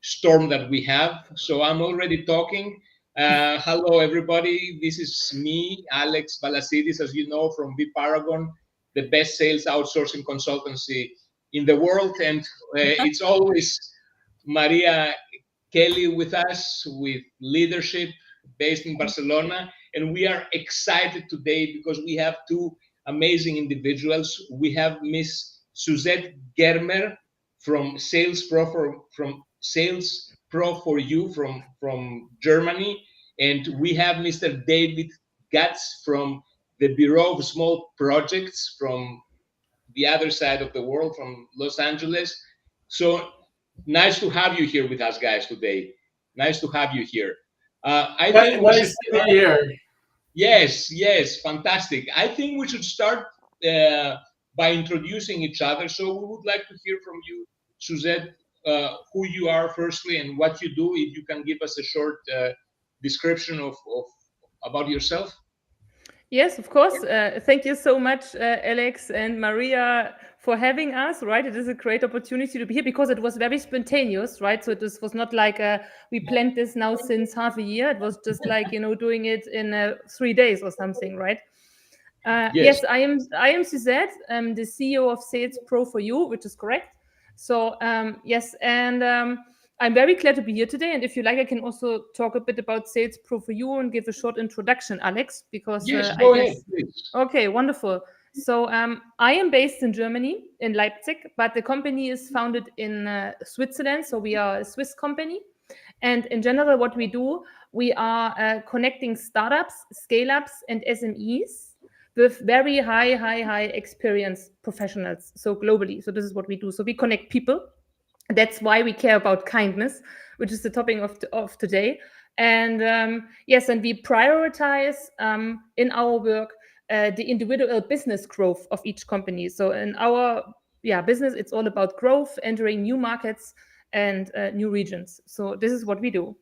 storm that we have. So I'm already talking. Hello, everybody. This is me, Alex Balasidis, as you know, from V Paragon, the best sales outsourcing consultancy in the world. And it's always Maria Kelly with us, with leadership based in Barcelona. And we are excited today because we have two amazing individuals. We have Miss Susette Germer from Sales Pro for You from Germany. And we have Mr. David Gatz from the Bureau of Small Projects from the other side of the world, from Los Angeles. So nice to have you here with us, guys, today. Nice to have you here. I think nice to be here. Yes, fantastic. I think we should start by introducing each other. So we would like to hear from you, Suzette, who you are firstly and what you do. If you can give us a short description of about yourself. Yes, of course. Thank you so much, Alex and Maria, for having us, right? It is a great opportunity to be here because it was very spontaneous, right? So it was not like we planned this now since half a year. It was just like, doing it in 3 days or something, right? Yes, I am Susette. I'm the CEO of Sales Pro for You, which is correct. So yes, and I'm very glad to be here today. And if you like, I can also talk a bit about Sales Pro for You and give a short introduction, Alex, because yes, go ahead, please. Okay, wonderful. So I am based in Germany, in Leipzig, but the company is founded in Switzerland. So we are a Swiss company. And in general, what we do, we are connecting startups, scale-ups, and SMEs with very high experienced professionals. So globally. So this is what we do. So we connect people. That's why we care about kindness, which is the topic of today. And yes, and we prioritize in our work the individual business growth of each company. So in our business, it's all about growth, entering new markets and new regions. So this is what we do.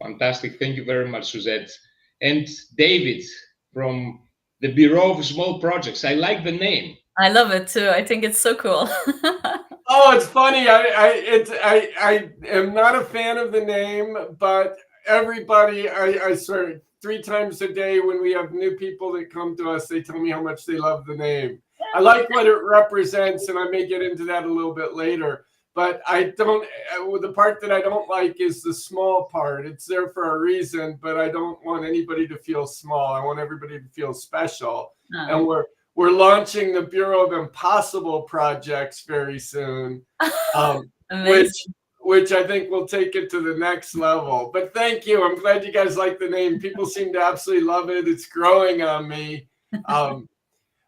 Fantastic. Thank you very much, Suzette. And David from the Bureau of Small Projects. I like the name. I love it too. I think it's so cool. Oh, it's funny. I am not a fan of the name, but everybody, I swear, 3 times a day when we have new people that come to us, they tell me how much they love the name. I like what it represents, and I may get into that a little bit later. But the part that I don't like is the small part. It's there for a reason, but I don't want anybody to feel small. I want everybody to feel special. And we're launching the Bureau of Impossible Projects very soon, which I think will take it to the next level. But thank you. I'm glad you guys like the name. People seem to absolutely love it. It's growing on me.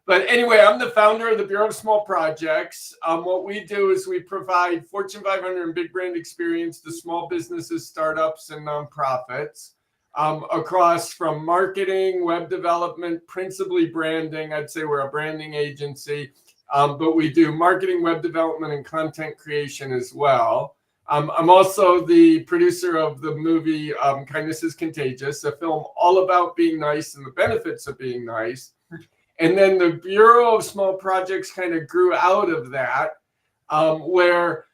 But anyway, I'm the founder of the Bureau of Small Projects. What we do is we provide Fortune 500 and big brand experience to small businesses, startups, and nonprofits. Across from marketing, web development, principally branding. I'd say we're a branding agency, but we do marketing, web development, and content creation as well. I'm also the producer of the movie Kindness is Contagious, a film all about being nice and the benefits of being nice. And then the Bureau of Small Projects kind of grew out of that, where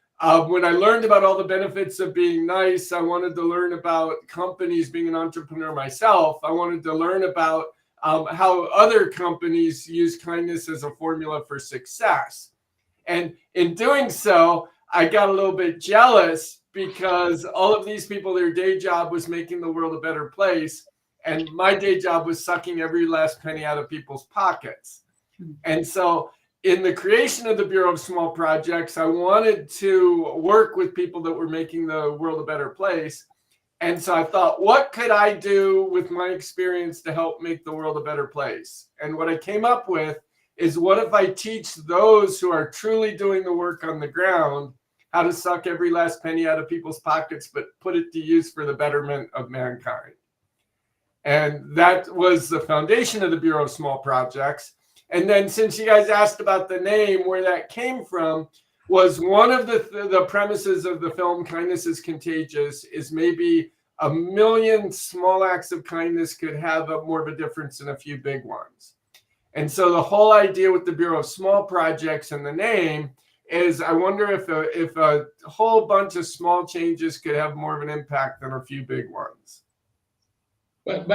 when I learned about all the benefits of being nice, I wanted to learn about companies. Being an entrepreneur myself, I wanted to learn about how other companies use kindness as a formula for success. And in doing so, I got a little bit jealous because all of these people, their day job was making the world a better place. And my day job was sucking every last penny out of people's pockets. And so in the creation of the Bureau of Small Projects, I wanted to work with people that were making the world a better place. And so I thought, what could I do with my experience to help make the world a better place? And what I came up with is, what if I teach those who are truly doing the work on the ground how to suck every last penny out of people's pockets, but put it to use for the betterment of mankind? And that was the foundation of the Bureau of Small Projects. And then, since you guys asked about the name, where that came from was one of the premises of the film Kindness is Contagious is maybe 1 million small acts of kindness could have more of a difference than a few big ones. And so the whole idea with the Bureau of Small Projects and the name is I wonder if a whole bunch of small changes could have more of an impact than a few big ones. But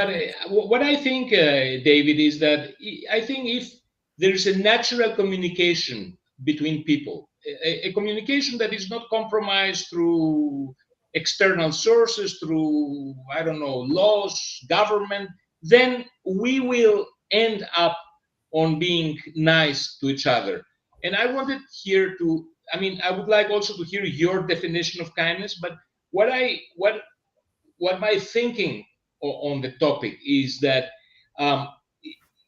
what I think, David, is that I think if there's a natural communication between people, a communication that is not compromised through external sources, through, I don't know, laws, government, then we will end up on being nice to each other. And I wanted here to, I mean, I would like also to hear your definition of kindness, but what my thinking on the topic is that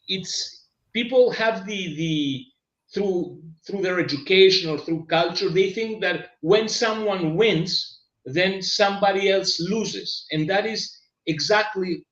it's people have the through their education or through culture, they think that when someone wins, then somebody else loses, and that is exactly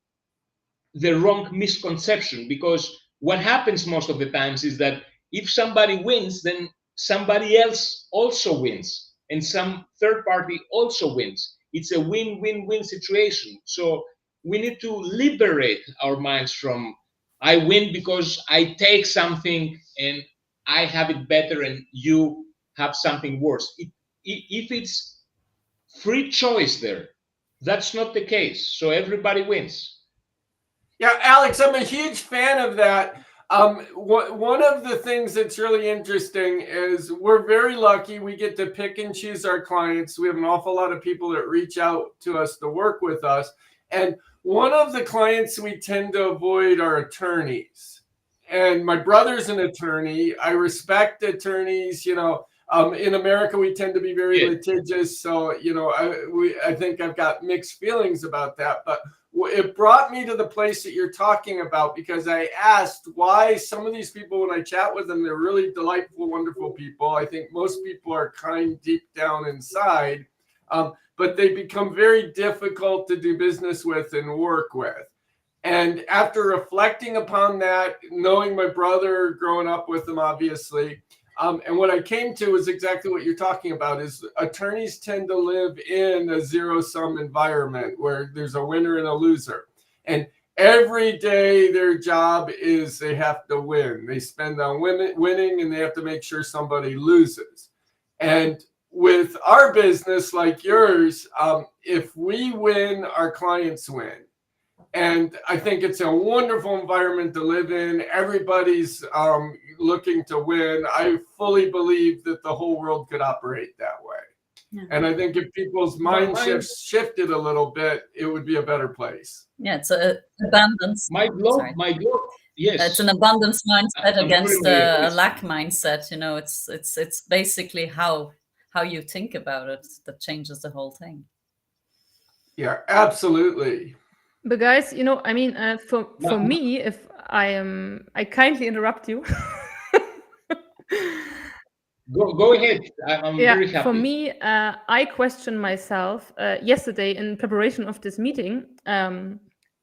the wrong misconception, because what happens most of the times is that if somebody wins, then somebody else also wins, and some third party also wins. It's a win-win-win situation. So we need to liberate our minds from I win because I take something and I have it better and you have something worse. If it's free choice there, that's not the case. So everybody wins. Yeah, Alex, I'm a huge fan of that. One of the things that's really interesting is we're very lucky. We get to pick and choose our clients. We have an awful lot of people that reach out to us to work with us. And one of the clients we tend to avoid are attorneys. And my brother's an attorney. I respect attorneys. You know, in America, we tend to be very litigious. So, you know, I think I've got mixed feelings about that. But it brought me to the place that you're talking about, because I asked why some of these people, when I chat with them, they're really delightful, wonderful people. I think most people are kind deep down inside, but they become very difficult to do business with and work with. And after reflecting upon that, knowing my brother, growing up with him, obviously, and what I came to is exactly what you're talking about, is attorneys tend to live in a zero-sum environment where there's a winner and a loser. And every day their job is they have to win. They spend on winning, and they have to make sure somebody loses. And with our business like yours, if we win, our clients win. And I think it's a wonderful environment to live in. Everybody's looking to win. I fully believe that the whole world could operate that way. Yeah. And I think if people's mind shifts shifted a little bit, it would be a better place. Yeah, it's an abundance. My globe, yes. It's an abundance mindset against a lack mindset. You know, it's basically how you think about it that changes the whole thing. Yeah, absolutely. But guys, you know, I mean, for me, if I kindly interrupt you. Go ahead. I'm very happy. For me, I questioned myself yesterday in preparation of this meeting.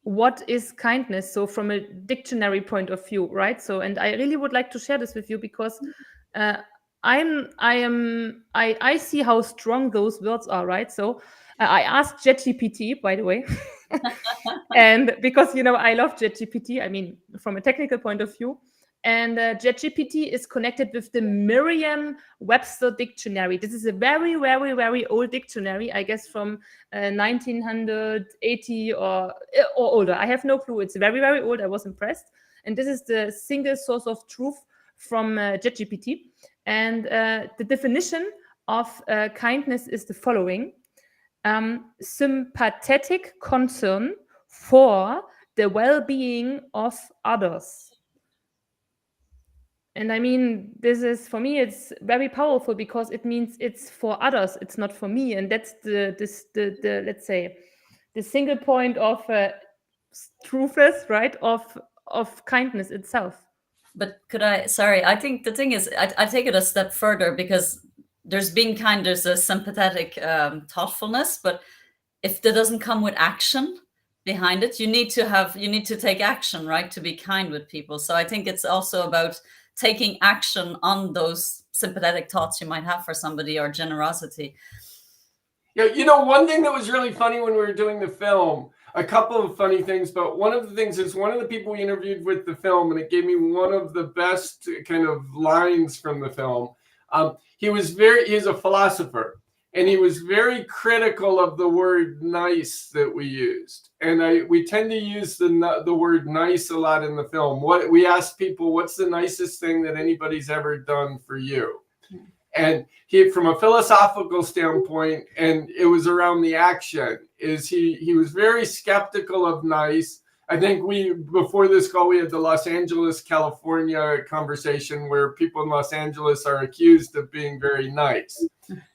What is kindness? So from a dictionary point of view, right? So, and I really would like to share this with you, because I see how strong those words are, right? So I asked ChatGPT, by the way. And because, you know, I love ChatGPT, I mean, from a technical point of view. And ChatGPT is connected with the Merriam-Webster dictionary. This is a very, very, very old dictionary, I guess from 1980 or older. I have no clue. It's very, very old. I was impressed. And this is the single source of truth from ChatGPT. And the definition of kindness is the following. Sympathetic concern for the well-being of others. And I mean, this is, for me, it's very powerful, because it means it's for others, it's not for me. And that's the let's say, the single point of truthness, right, of kindness itself. But I think the thing is, I take it a step further, because there's a sympathetic thoughtfulness, but if that doesn't come with action behind it, you need to take action, right, to be kind with people. So I think it's also about taking action on those sympathetic thoughts you might have for somebody, or generosity. Yeah, you know, one thing that was really funny when we were doing the film, a couple of funny things, but one of the things is one of the people we interviewed with the film, and it gave me one of the best kind of lines from the film. He's a philosopher, and he was very critical of the word nice that we used. And we tend to use the word nice a lot in the film. We ask people, what's the nicest thing that anybody's ever done for you? And from a philosophical standpoint, and it was around the action, he was very skeptical of nice. I think before this call, we had the Los Angeles, California conversation where people in Los Angeles are accused of being very nice.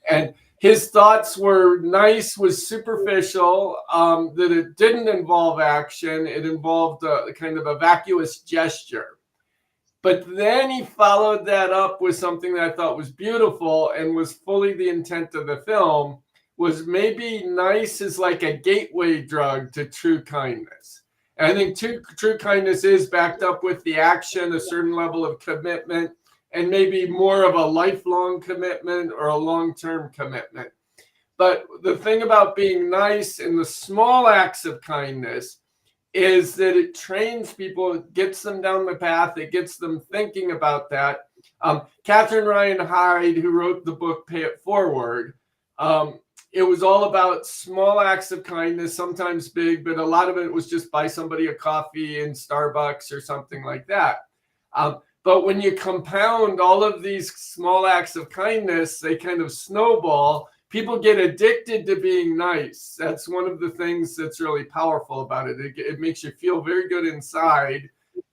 And his thoughts were nice was superficial, that it didn't involve action. It involved a kind of a vacuous gesture. But then he followed that up with something that I thought was beautiful and was fully the intent of the film, was maybe nice is like a gateway drug to true kindness. And I think true kindness is backed up with the action, a certain level of commitment, and maybe more of a lifelong commitment or a long-term commitment. But the thing about being nice in the small acts of kindness is that it trains people, it gets them down the path, it gets them thinking about that. Catherine Ryan Hyde, who wrote the book Pay It Forward, it was all about small acts of kindness, sometimes big, but a lot of it was just buy somebody a coffee in Starbucks or something like that. But when you compound all of these small acts of kindness, they kind of snowball. People get addicted to being nice. That's one of the things that's really powerful about it. It makes you feel very good inside,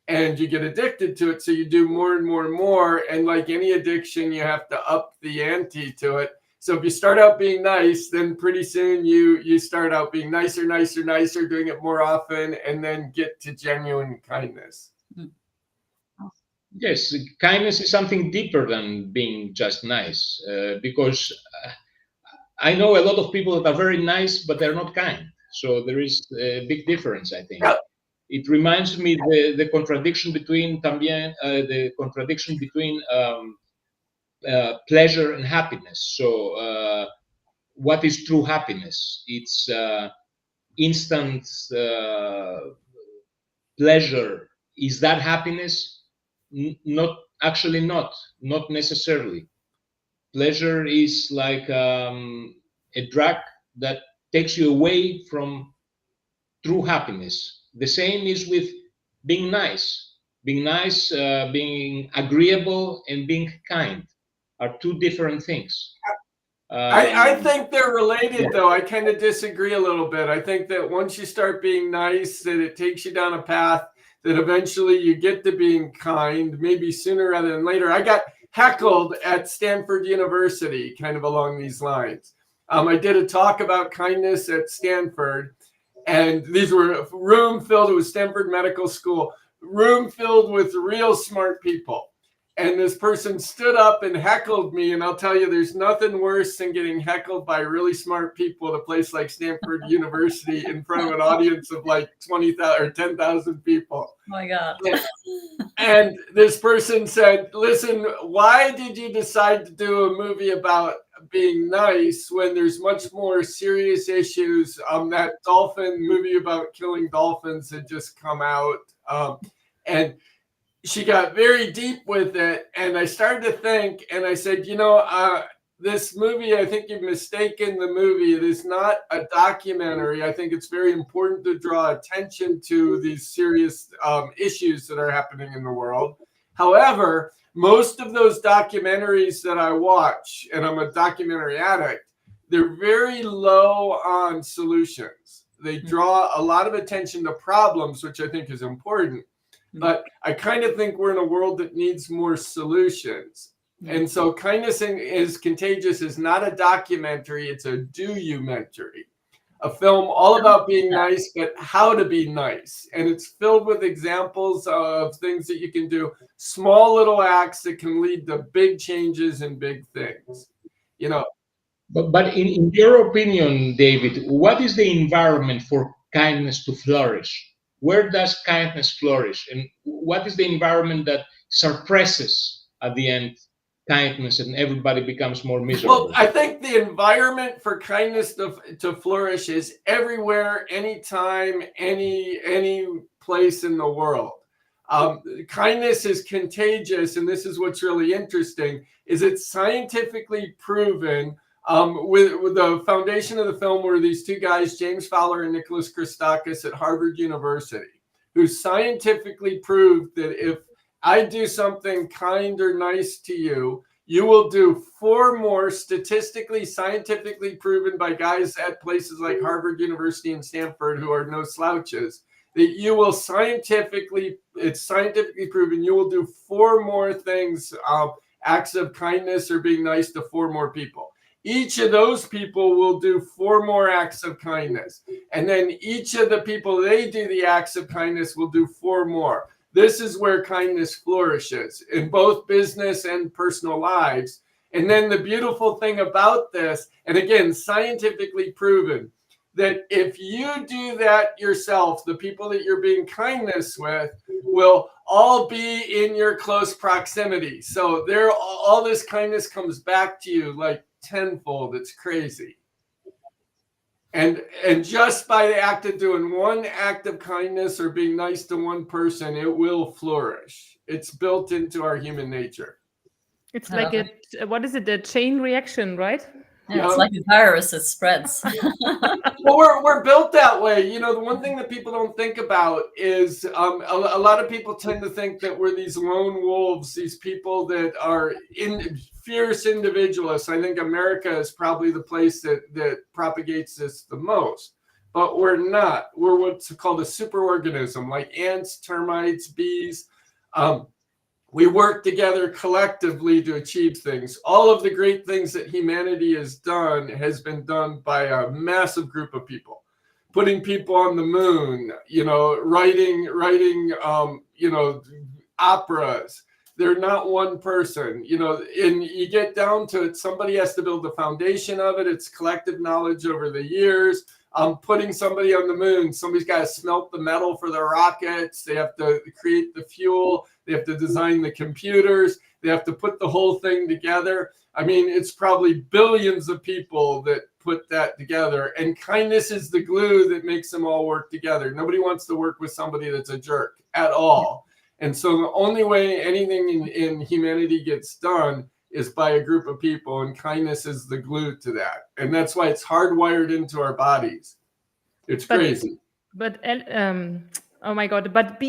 and you get addicted to it. So you do more and more and more. And like any addiction, you have to up the ante to it. So if you start out being nice, then pretty soon you start out being nicer, doing it more often, and then get to genuine kindness. Yes, kindness is something deeper than being just nice, because I know a lot of people that are very nice, but they're not kind. So there is a big difference, I think. It reminds me the contradiction between pleasure and happiness. So what is true happiness? It's instant pleasure. Is that happiness? Not necessarily. Pleasure is like a drug that takes you away from true happiness. The same is with being nice. Being nice, being agreeable, and being kind are two different things. I think they're related, though. I kind of disagree a little bit. I think that once you start being nice, that it takes you down a path that eventually you get to being kind, maybe sooner rather than later. I got heckled at Stanford University, kind of along these lines. I did a talk about kindness at Stanford, and these were a room filled, it was Stanford Medical School, room filled with real smart people. And this person stood up and heckled me. And I'll tell you, there's nothing worse than getting heckled by really smart people at a place like Stanford University in front of an audience of like 20,000 or 10,000 people. Oh my God. And this person said, listen, why did you decide to do a movie about being nice when there's much more serious issues? That dolphin movie about killing dolphins had just come out. And she got very deep with it, and I started to think, and I said, this movie, I think you've mistaken the movie. It is not a documentary. I think it's very important to draw attention to these serious issues that are happening in the world. However, most of those documentaries that I watch, and I'm a documentary addict, they're very low on solutions. They draw a lot of attention to problems, which I think is important. But I kind of think we're in a world that needs more solutions. And so Kindness is Contagious is not a documentary, it's a do-you-mentary. A film all about being nice, but how to be nice. And it's filled with examples of things that you can do, small little acts that can lead to big changes and big things. But in your opinion, David, what is the environment for kindness to flourish? Where does kindness flourish? And what is the environment that suppresses at the end kindness and everybody becomes more miserable? Well, I think the environment for kindness to flourish is everywhere, anytime, any place in the world. Kindness is contagious, and this is what's really interesting, is it's scientifically proven. With the foundation of the film were these two guys, James Fowler and Nicholas Christakis at Harvard University, who scientifically proved that if I do something kind or nice to you, you will do 4 more, statistically, scientifically proven by guys at places like Harvard University and Stanford who are no slouches, that you will it's scientifically proven, you will do 4 more things, acts of kindness or being nice to 4 more people. Each of those people will do 4 more acts of kindness. And then each of the people they do the acts of kindness will do 4 more. This is where kindness flourishes in both business and personal lives. And then the beautiful thing about this, and again, scientifically proven, that if you do that yourself, the people that you're being kindness with will all be in your close proximity. So all this kindness comes back to you like tenfold. It's crazy. And just by the act of doing 1 act of kindness or being nice to 1 person, it will flourish. It's built into our human nature. It's like what is it? A chain reaction, right? Yeah, it's like a virus, it spreads. Well, we're built that way. You know, the one thing that people don't think about is a lot of people tend to think that we're these lone wolves, these people that are fierce individualists. I think America is probably the place that propagates this the most. But we're not. We're what's called a superorganism, like ants, termites, bees. We work together collectively to achieve things. All of the great things that humanity has been done by a massive group of people. Putting people on the moon, writing, operas. They're not one person, and you get down to it, somebody has to build the foundation of it. It's collective knowledge over the years. Putting somebody on the moon, somebody's got to smelt the metal for the rockets. They have to create the fuel. They have to design the computers. They have to put the whole thing together. I mean, it's probably billions of people that put that together. And kindness is the glue that makes them all work together. Nobody wants to work with somebody that's a jerk at all. And so the only way anything in humanity gets done is by a group of people, and kindness is the glue to that. And that's why it's hardwired into our bodies. It's crazy. But oh my God, but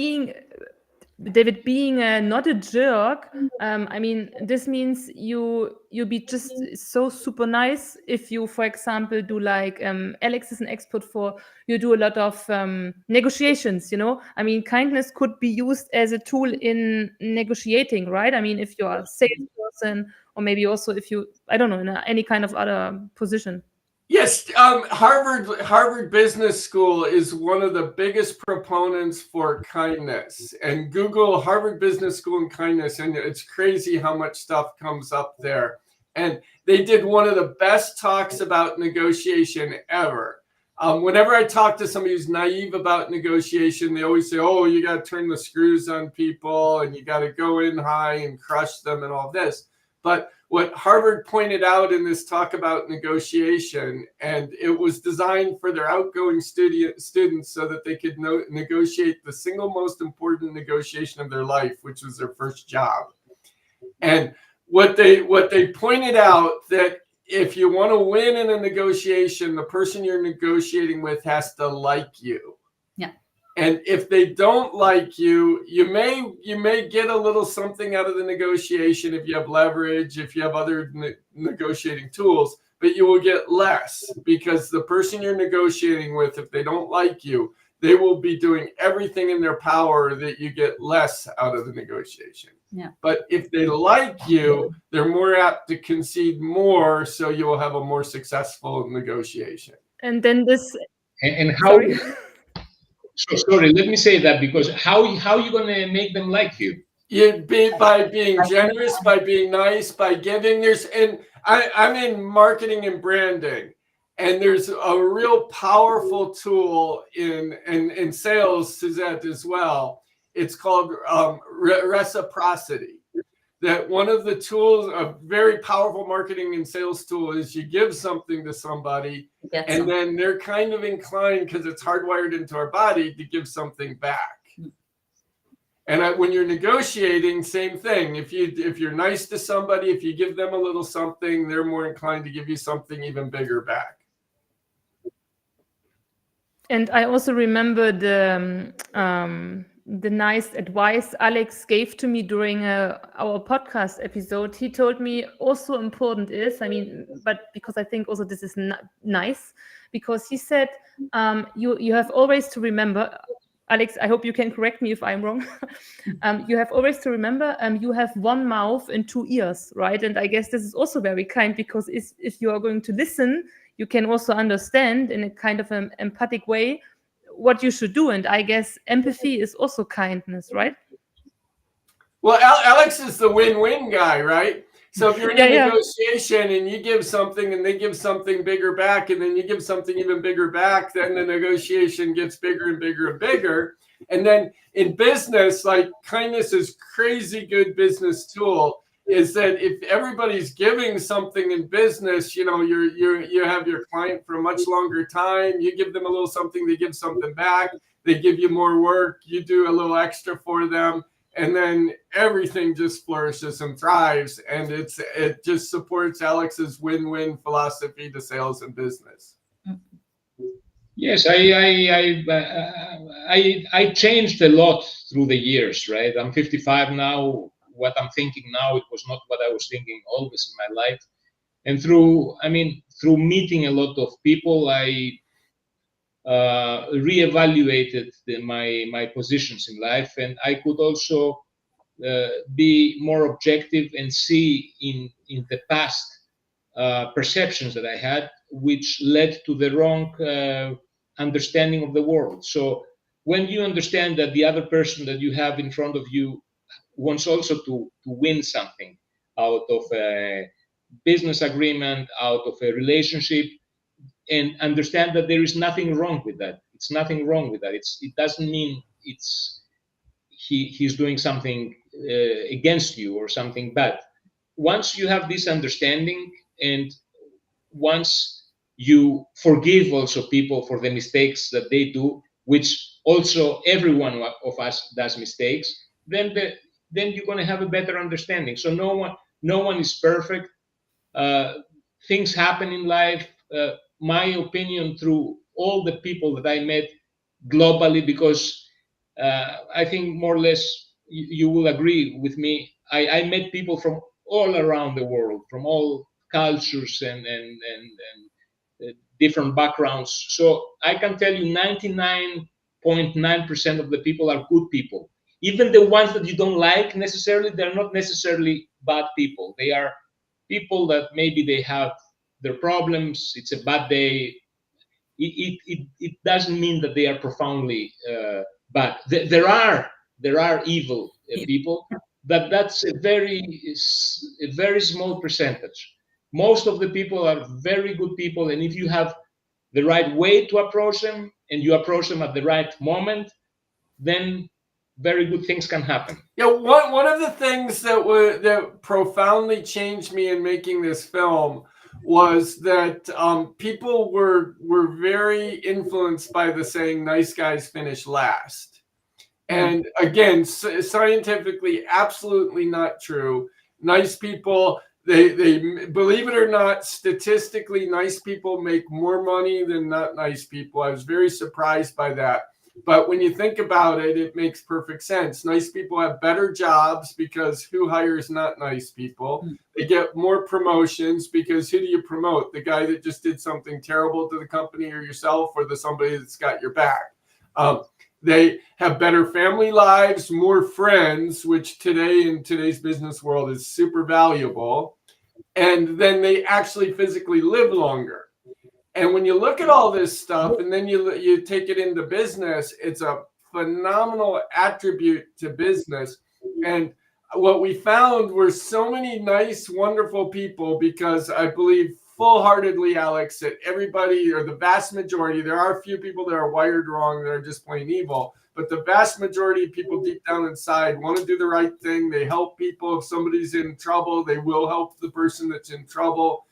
David, being not a jerk, I mean, this means you be just so super nice if you, for example, do like Alex is an expert for, you do a lot of negotiations, I mean, kindness could be used as a tool in negotiating, right? I mean, if you're a salesperson, or maybe also if you, I don't know, in any kind of other position. Yes, Harvard Business School is one of the biggest proponents for kindness. And Google Harvard Business School and kindness, and it's crazy how much stuff comes up there. And they did one of the best talks about negotiation ever. Whenever I talk to somebody who's naive about negotiation, they always say, oh, you got to turn the screws on people and you got to go in high and crush them and all this. But what Harvard pointed out in this talk about negotiation, and it was designed for their outgoing students so that they could negotiate the single most important negotiation of their life, which was their first job. And what they pointed out, that if you want to win in a negotiation, the person you're negotiating with has to like you. Yeah. And if they don't like you, you may get a little something out of the negotiation if you have leverage, if you have other negotiating tools, but you will get less, because the person you're negotiating with, if they don't like you, they will be doing everything in their power that you get less out of the negotiation. Yeah. But if they like you, they're more apt to concede more, so you will have a more successful negotiation. And then this... And how... So sorry, let me say that, because how are you going to make them like you? By being generous, by being nice, by giving. I'm in marketing and branding, and there's a real powerful tool in sales, Susette, as well. It's called reciprocity. That one of the tools, a very powerful marketing and sales tool, is you give something to somebody, and then they're kind of inclined, because it's hardwired into our body, to give something back. And when you're negotiating, same thing. If you're nice to somebody, if you give them a little something, they're more inclined to give you something even bigger back. And I also remember the nice advice Alex gave to me during our podcast episode. He told me also important is, but because I think also this is nice, because he said you have always to remember, Alex, I hope you can correct me if I'm wrong. You have always to remember you have one mouth and two ears, right? And I guess this is also very kind, because if you are going to listen, you can also understand in a kind of an empathic way what you should do. And I guess empathy is also kindness, right? Well, Alex is the win-win guy, right? So if you're in a negotiation and you give something and they give something bigger back, and then you give something even bigger back, then the negotiation gets bigger and bigger and bigger. And then in business, like, kindness is crazy good business tool, is that if everybody's giving something in business, you have your client for a much longer time. You give them a little something, they give something back. They give you more work. You do a little extra for them. And then everything just flourishes and thrives. And it just supports Alex's win-win philosophy to sales and business. Yes, I changed a lot through the years, right? I'm 55 now. What I'm thinking now, it was not what I was thinking always in my life. And through meeting a lot of people, I reevaluated my positions in life, and I could also be more objective and see in the past perceptions that I had, which led to the wrong understanding of the world. So when you understand that the other person that you have in front of you wants also to win something out of a business agreement, out of a relationship, and understand that there is nothing wrong with that. It's nothing wrong with that. It doesn't mean he's doing something against you or something bad. Once you have this understanding, and once you forgive also people for the mistakes that they do, which also every one of us does mistakes, then you're going to have a better understanding. So no one is perfect. Things happen in life. My opinion, through all the people that I met globally, because I think more or less you will agree with me, I met people from all around the world, from all cultures and different backgrounds. So I can tell you 99.9% of the people are good people. Even the ones that you don't like necessarily, they're not necessarily bad people. They are people that maybe they have their problems. It's a bad day. It doesn't mean that they are profoundly bad. There are evil people, but that's a very small percentage. Most of the people are very good people, and if you have the right way to approach them, and you approach them at the right moment, then very good things can happen. Yeah, one of the things that profoundly changed me in making this film was that people were very influenced by the saying, "Nice guys finish last." And again, scientifically, absolutely not true. Nice people, they believe it or not, statistically, nice people make more money than not nice people. I was very surprised by that. But when you think about it, it makes perfect sense. Nice people have better jobs, because who hires not nice people? They get more promotions, because who do you promote? The guy that just did something terrible to the company or yourself, or the somebody that's got your back? They have better family lives, more friends, which in today's business world is super valuable. And then they actually physically live longer. And when you look at all this stuff, and then you take it into business, it's a phenomenal attribute to business. And what we found were so many nice, wonderful people, because I believe full-heartedly, Alex, that everybody, or the vast majority, there are a few people that are wired wrong, that are just plain evil, but the vast majority of people deep down inside want to do the right thing. They help people. If somebody's in trouble, they will help the person that's in trouble.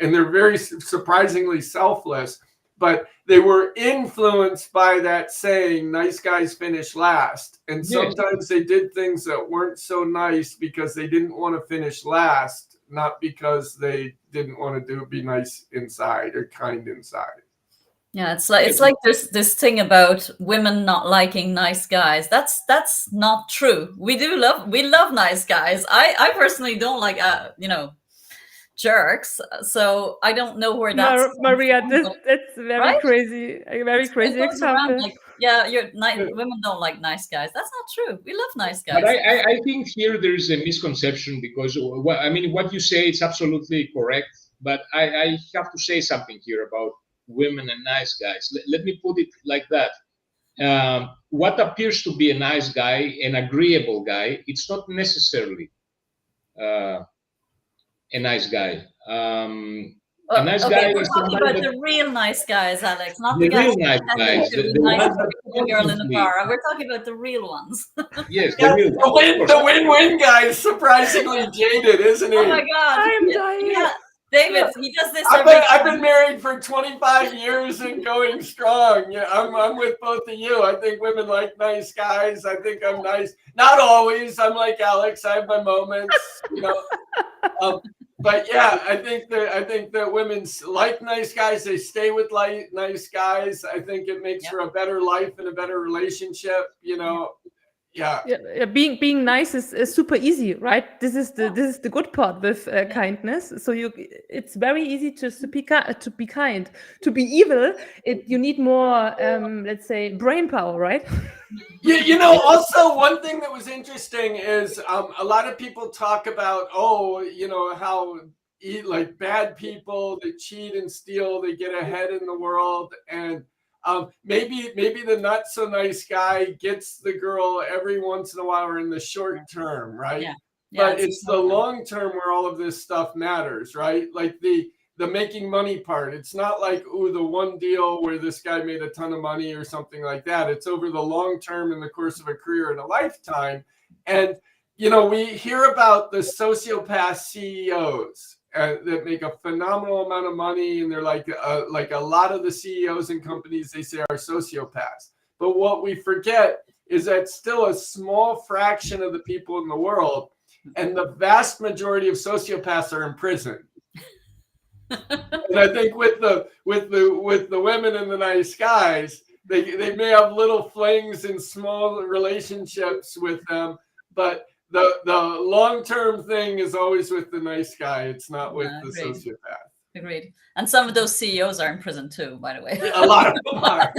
And they're very surprisingly selfless. but they were influenced by that saying, nice guys finish last. And sometimes they did things that weren't so nice because they didn't want to finish last, not because they didn't want to be nice inside or kind inside. Yeah, it's like this thing about women not liking nice guys. That's not true. We love nice guys. I personally don't like jerks. So I don't know where that's Maria. from, That's very right? crazy. A very crazy example. Like, women don't like nice guys. That's not true. We love nice guys. But I think here there is a misconception because I mean what you say is absolutely correct. But I have to say something here about women and nice guys. Let me put it like that. What appears to be a nice guy, an agreeable guy, it's not necessarily a nice guy. A nice guy we're is talking somebody about the real nice guys, Alex, not the the guys real nice guys, to be the nice ones to that a girl in the constantly- bar. We're talking about the real ones. Yes, Yeah, the real ones. the win-win guy is surprisingly jaded, isn't he? Oh my God! I'm dying. Yeah, David, he does this. I've been married for 25 years and going strong. Yeah, I'm with both of you. I think women like nice guys. I think I'm nice. Not always. I'm like Alex. I have my moments, you know. But yeah, I think that women like nice guys. They stay with nice guys. I think it makes for a better life and a better relationship. You know. Yeah. Being nice is super easy, right? This is the good part with kindness. So it's very easy to be kind. To be evil, you need more let's say brain power, right? You know, also one thing that was interesting is a lot of people talk about, how like bad people, they cheat and steal, they get ahead in the world, and maybe the not so nice guy gets the girl every once in a while or in the short term, right? Yeah. But it's the long term where all of this stuff matters, right? Like the making money part. It's not like, the one deal where this guy made a ton of money or something like that. It's over the long term in the course of a career and a lifetime. And, we hear about the sociopath CEOs that make a phenomenal amount of money. And they're like a lot of the CEOs in companies, they say, are sociopaths. But what we forget is that still a small fraction of the people in the world. And the vast majority of sociopaths are in prison. And I think with the women and the nice guys, they may have little flings and small relationships with them, but the long-term thing is always with the nice guy. It's not with the sociopath. Agreed. And some of those CEOs are in prison too, by the way. A lot of them are.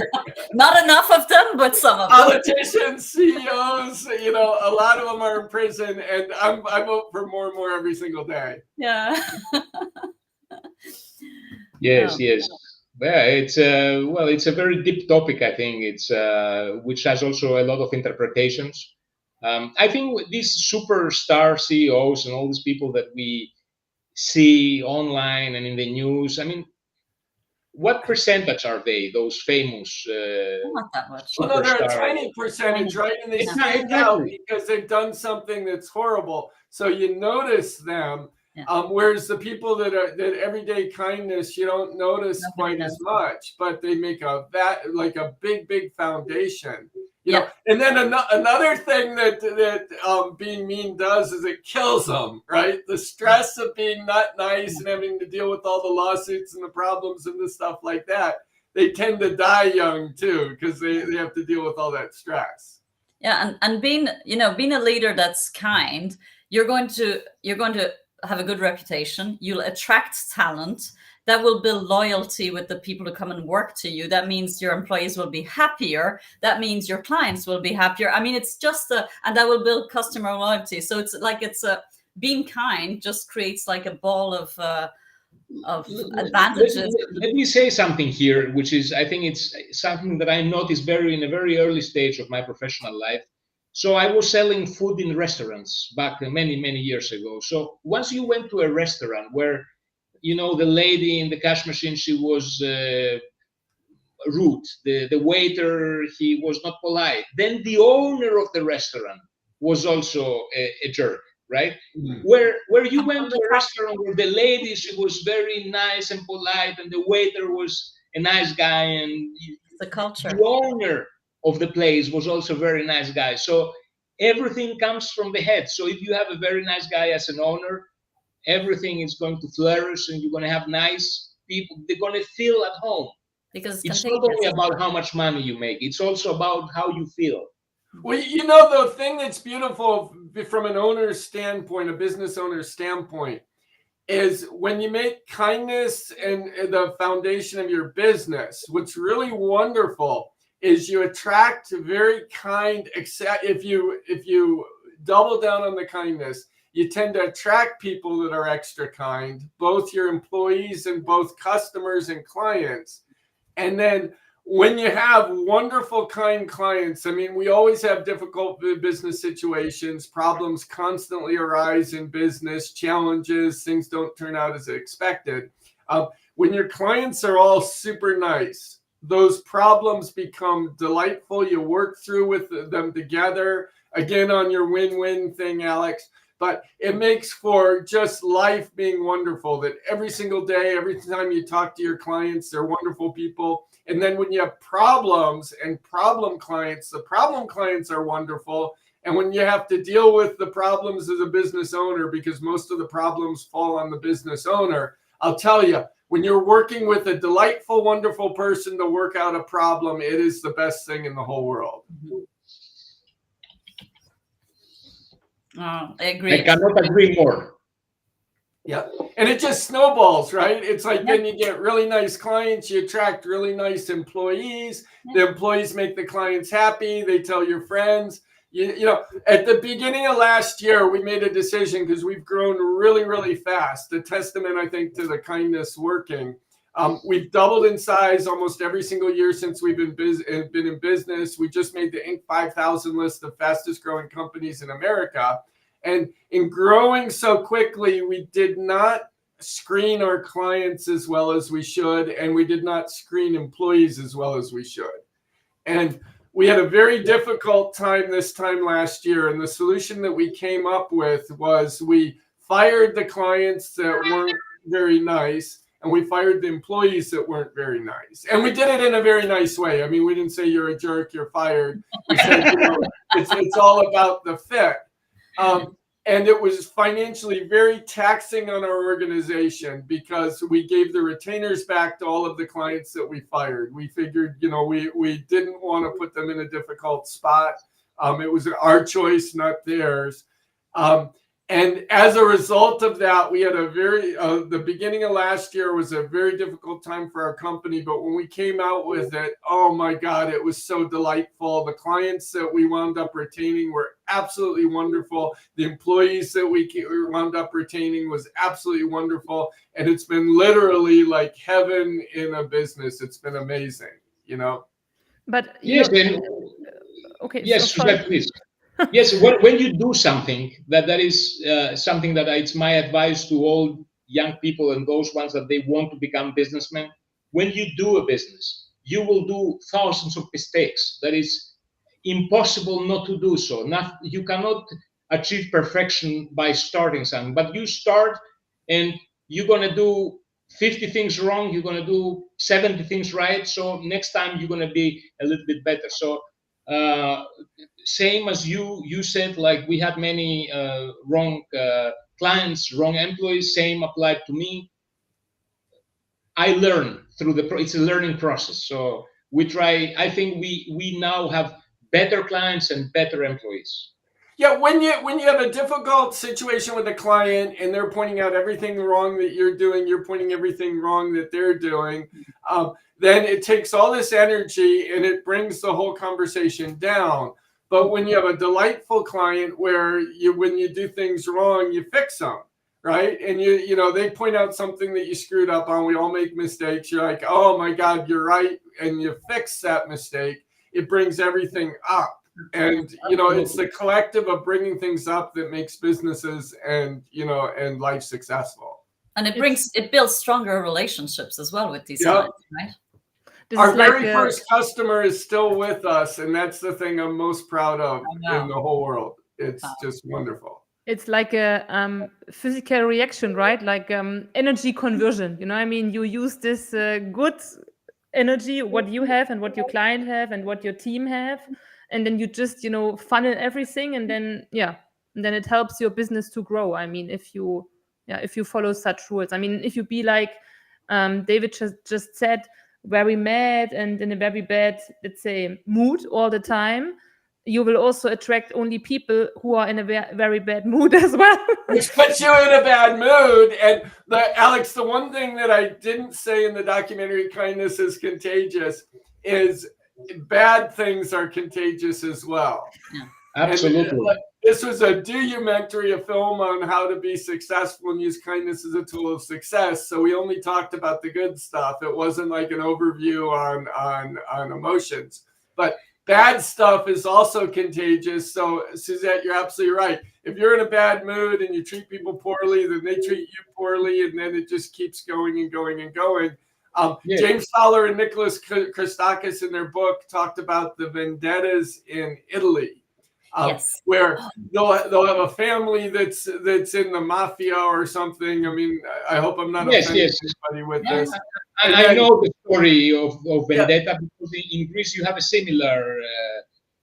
Not enough of them, but some of them. Politicians, CEOs, a lot of them are in prison, and I vote for more and more every single day. Yeah. Yes. Yeah, it's a very deep topic. I think it's which has also a lot of interpretations. I think these superstar CEOs and all these people that we see online and in the news. I mean, what percentage are they? Those famous Not that much. Well, no, they're a tiny percentage, right? And they stand out because they've done something that's horrible. So you notice them. Yeah. Whereas the people that everyday kindness, you don't notice quite as much, but they make a big foundation. You know, and then another thing that being mean does is it kills them, right? The stress of being not nice and having to deal with all the lawsuits and the problems and the stuff like that. They tend to die young too because they have to deal with all that stress. Yeah, and being a leader that's kind, you're going to have a good reputation. You'll attract talent that will build loyalty with the people who come and work to you. That means your employees will be happier. That means your clients will be happier. I mean, it's just and that will build customer loyalty. So it's being kind just creates like a ball of advantages. Let me say something here, which is, I think it's something that I noticed in a very early stage of my professional life. So I was selling food in restaurants back many, many years ago. So once you went to a restaurant where, the lady in the cash machine, she was rude. The waiter, he was not polite. Then the owner of the restaurant was also a jerk, right? Mm-hmm. Where you went to a restaurant where the lady, she was very nice and polite, and the waiter was a nice guy, and The culture. the owner of the place was also a very nice guy. So everything comes from the head. So if you have a very nice guy as an owner, everything is going to flourish, and you're going to have nice people. They're going to feel at home. Because It's not only about how much money you make. It's also about how you feel. Well, you know, the thing that's beautiful from an owner's standpoint, a business owner's standpoint, is when you make kindness and the foundation of your business, what's really wonderful is you attract very kind, if you double down on the kindness, you tend to attract people that are extra kind, both your employees and both customers and clients. And then when you have wonderful, kind clients, I mean, we always have difficult business situations. Problems constantly arise in business, challenges, things don't turn out as expected. When your clients are all super nice, those problems become delightful. You work through with them together. Again, on your win-win thing, Alex. But it makes for just life being wonderful, that every single day, every time you talk to your clients, they're wonderful people. And then when you have problems and problem clients, the problem clients are wonderful. And when you have to deal with the problems as a business owner, because most of the problems fall on the business owner, I'll tell you, when you're working with a delightful, wonderful person to work out a problem, it is the best thing in the whole world. I agree. I cannot agree more. Yeah. And it just snowballs, right? It's like then you get really nice clients, you attract really nice employees. The employees make the clients happy. They tell your friends. You know, at the beginning of last year, we made a decision because we've grown really, really fast. A testament, I think, to the kindness working. We've doubled in size almost every single year since we've been in business. We just made the Inc. 5000 list of fastest growing companies in America. And in growing so quickly, we did not screen our clients as well as we should, and we did not screen employees as well as we should. And we had a very difficult time this time last year. And the solution that we came up with was we fired the clients that weren't very nice, and we fired the employees that weren't very nice. And we did it in a very nice way. I mean, we didn't say you're a jerk, you're fired. We said, you know, it's all about the fit. And it was financially very taxing on our organization because we gave the retainers back to all of the clients that we fired. We figured, you know, we didn't want to put them in a difficult spot. It was our choice, not theirs. And as a result of that, we had a very, the beginning of last year was a very difficult time for our company. But when we came out with it, oh my God, it was so delightful. The clients that we wound up retaining were absolutely wonderful. The employees that we wound up retaining was absolutely wonderful. And it's been literally like heaven in a business. It's been amazing, you know? But Yes, okay. Yes, so Susette, please. Yes, when you do something that is something that it's my advice to all young people and those ones that they want to become businessmen. When you do a business, you will do thousands of mistakes. That is impossible not to do so. You cannot achieve perfection by starting something, but you start and you're going to do 50 things wrong. You're going to do 70 things right. So next time you're going to be a little bit better. So same as you said, like we had many wrong clients, wrong employees. Same applied to me. I learn through it's a learning process. So we try. I think we now have better clients and better employees. Yeah, when you have a difficult situation with a client and they're pointing out everything wrong that you're doing, you're pointing everything wrong that they're doing, then it takes all this energy and it brings the whole conversation down. But when you have a delightful client where when you do things wrong, you fix them, right? And you know they point out something that you screwed up on. We all make mistakes. You're like, oh my God, you're right, and you fix that mistake. It brings everything up. And, you know, it's the collective of bringing things up that makes businesses and, you know, and life successful. And it builds stronger relationships as well with these clients, right? Our very first customer is still with us. And that's the thing I'm most proud of in the whole world. It's just wonderful. It's like a physical reaction, right? Like energy conversion. You know, I mean, you use this good energy, what you have and what your client have and what your team have, and then you just funnel everything, and then and then it helps your business to grow. I mean, if you follow such rules. I mean, if you be like David just said, very mad and in a very bad, let's say, mood all the time, you will also attract only people who are in a very bad mood as well. Which puts you in a bad mood. And Alex, the one thing that I didn't say in the documentary Kindness is Contagious is bad things are contagious as well. Absolutely. And this was a documentary, a film on how to be successful and use kindness as a tool of success. So we only talked about the good stuff. It wasn't like an overview on emotions. But bad stuff is also contagious. So, Susette, you're absolutely right. If you're in a bad mood and you treat people poorly, then they treat you poorly, and then it just keeps going and going and going. James Fowler and Nicholas Christakis in their book talked about the vendettas in Italy, where they'll have a family that's in the mafia or something. I mean, I hope I'm not offending anybody with this. I know the story of vendetta, because in Greece you have a similar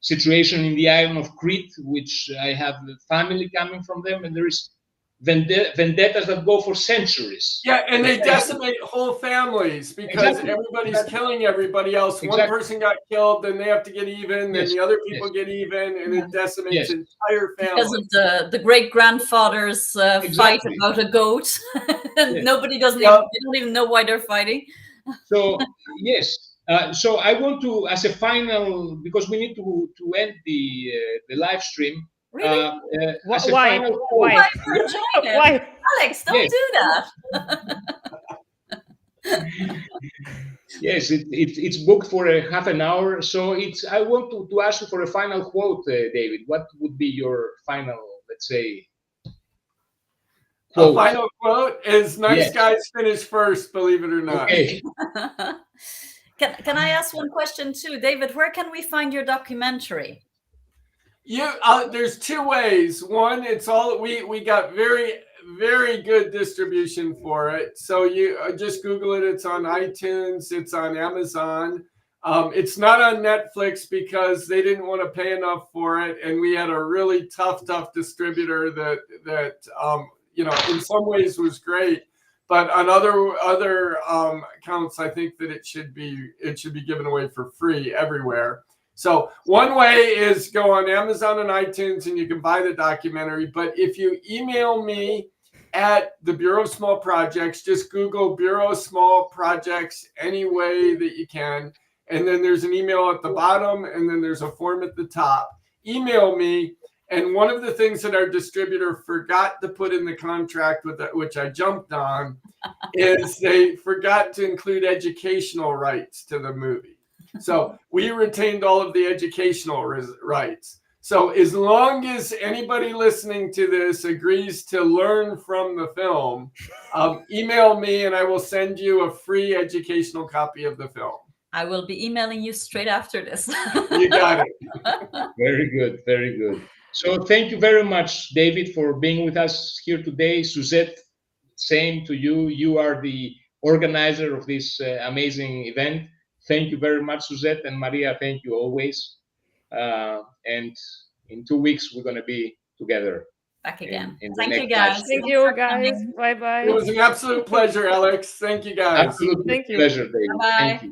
situation in the island of Crete, which I have family coming from them, and there is vendettas that go for centuries. Yeah, and they decimate whole families because everybody's killing everybody else. One person got killed, then they have to get even, then the other people get even, and it decimates entire families. Because of the great grandfather's fight about a goat. Nobody doesn't even, they don't even know why they're fighting. So so I want to, as a final, because we need to end the live stream. Really? Why? Alex, don't do that. Yes, it's booked for a half an hour. So I want to ask you for a final quote, David. What would be your final, let's say, quote? A final quote is nice guys finish first, believe it or not. Okay. Can I ask one question too? David, where can we find your documentary? There's two ways. One, it's all we got very, very good distribution for it. So you just Google it. It's on iTunes. It's on Amazon. It's not on Netflix because they didn't want to pay enough for it, and we had a really tough distributor that in some ways was great, but on other accounts, I think that it should be given away for free everywhere. So one way is go on Amazon and iTunes and you can buy the documentary. But if you email me at the Bureau of Small Projects, just Google Bureau of Small Projects any way that you can. And then there's an email at the bottom and then there's a form at the top. Email me. And one of the things that our distributor forgot to put in the contract with that, which I jumped on, is they forgot to include educational rights to the movie. So we retained all of the educational rights. So as long as anybody listening to this agrees to learn from the film, email me and I will send you a free educational copy of the film. I will be emailing you straight after this. You got it. Very good. Very good. So thank you very much, David, for being with us here today. Susette, same to you. You are the organizer of this amazing event. Thank you very much, Susette, and Maria. Thank you always. And in 2 weeks, we're going to be together. Back again. Thank you, guys. Thank you, guys. Bye-bye. It was an absolute pleasure, Alex. Thank you, guys. Absolute pleasure, David. Bye-bye. Thank you.